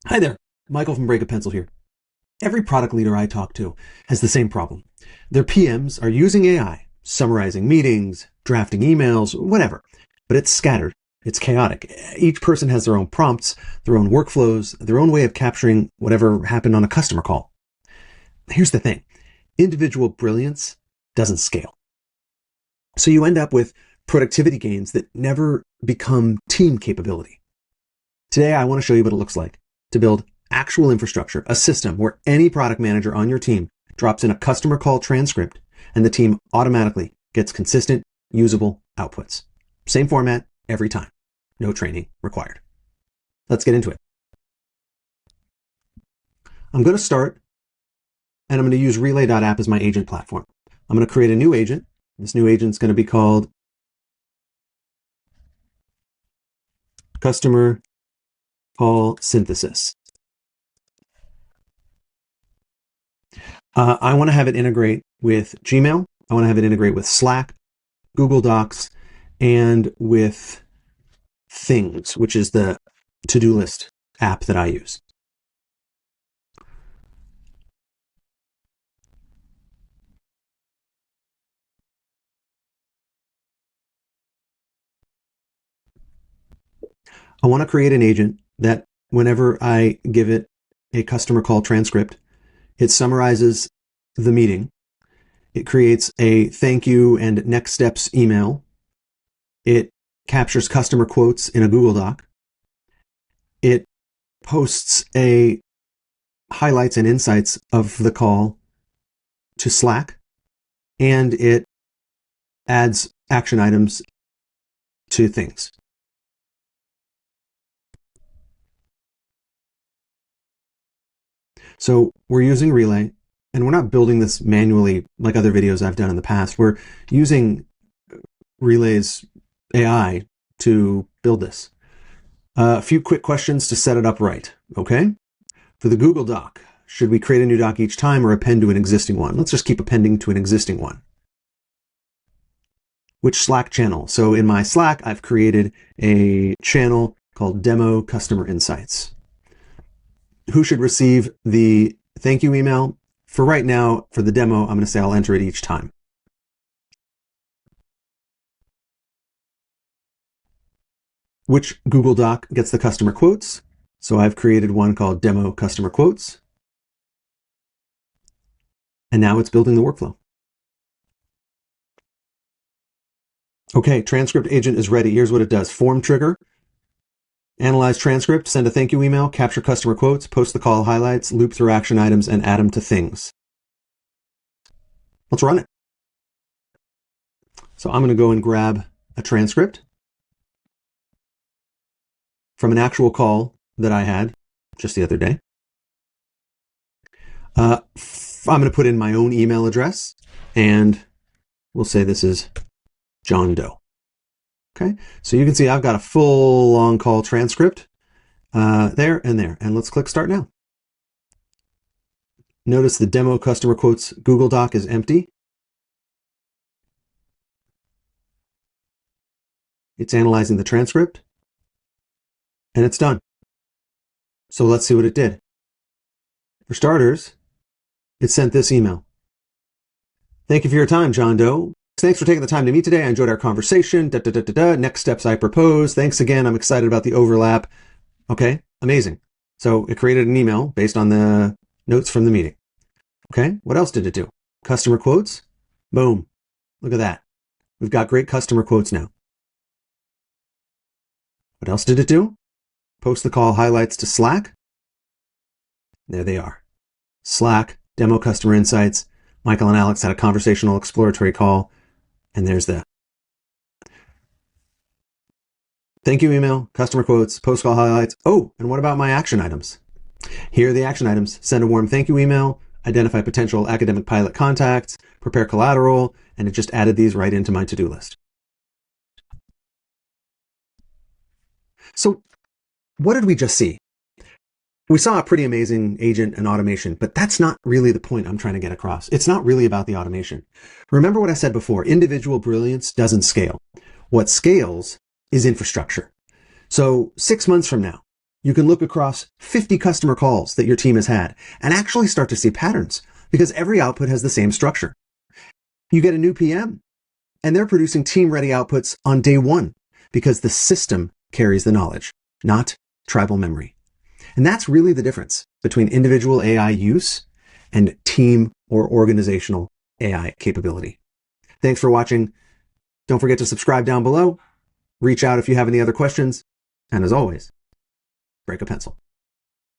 Hi there, Michael from Break a Pencil here. Every product leader I talk to has the same problem. Their PMs are using AI, summarizing meetings, drafting emails, whatever, but it's scattered. It's chaotic. Each person has their own prompts, their own workflows, their own way of capturing whatever happened on a customer call. Here's the thing. Individual brilliance doesn't scale. So you end up with productivity gains that never become team capability. Today, I want to show you what it looks like to build actual infrastructure, a system where any product manager on your team drops in a customer call transcript and the team automatically gets consistent, usable outputs. Same format every time. No training required. Let's get into it. I'm going to start and I'm going to use relay.app as my agent platform. I'm going to create a new agent. This new agent is going to be called Customer Call Synthesis. I want to have it integrate with Gmail. I want to have it integrate with Slack, Google Docs, and with Things, which is the to-do list app that I use. I want to create an agent that whenever I give it a customer call transcript, it summarizes the meeting. It creates a thank you and next steps email. It captures customer quotes in a Google Doc. It posts a highlights and insights of the call to Slack, and it adds action items to Things. So we're using Relay, and we're not building this manually like other videos I've done in the past. We're using Relay's AI to build this. A few quick questions to set it up right, okay? For the Google Doc, should we create a new doc each time or append to an existing one? Let's just keep appending to an existing one. Which Slack channel? So in my Slack, I've created a channel called Demo Customer Insights. Who should receive the thank you email? For right now, for the demo, I'm going to say I'll enter it each time. Which Google Doc gets the customer quotes? So I've created one called Demo Customer Quotes. And now it's building the workflow. Okay, transcript agent is ready. Here's what it does. Form trigger, analyze transcript, send a thank you email, capture customer quotes, post the call highlights, loop through action items, and add them to Things. Let's run it. So I'm going to go and grab a transcript from an actual call that I had just the other day. I'm going to put in my own email address, and we'll say this is John Doe. Okay, so you can see I've got a full long call transcript there and there. And let's click Start Now. Notice the Demo Customer Quotes Google Doc is empty. It's analyzing the transcript, and it's done. So let's see what it did. For starters, it sent this email. Thank you for your time, John Doe. Thanks for taking the time to meet today. I enjoyed our conversation. Next steps I propose. Thanks again. I'm excited about the overlap. Okay, amazing. So it created an email based on the notes from the meeting. Okay, what else did it do? Customer quotes. Boom. Look at that. We've got great customer quotes now. What else did it do? Post the call highlights to Slack. There they are. Slack, Demo Customer Insights. Michael and Alex had a conversational exploratory call. And there's that. Thank you email, customer quotes, post call highlights. Oh, and what about my action items? Here are the action items. Send a warm thank you email, identify potential academic pilot contacts, prepare collateral, and it just added these right into my to-do list. So what did we just see? We saw a pretty amazing agent and automation, but that's not really the point I'm trying to get across. It's not really about the automation. Remember what I said before, individual brilliance doesn't scale. What scales is infrastructure. So 6 months from now, You can look across 50 customer calls that your team has had and actually start to see patterns because every output has the same structure. You get a new PM and they're producing team-ready outputs on day one because the system carries the knowledge, not tribal memory. And that's really the difference between individual AI use and team or organizational AI capability. Thanks for watching. Don't forget to subscribe down below. Reach out if you have any other questions. And as always, break a pencil.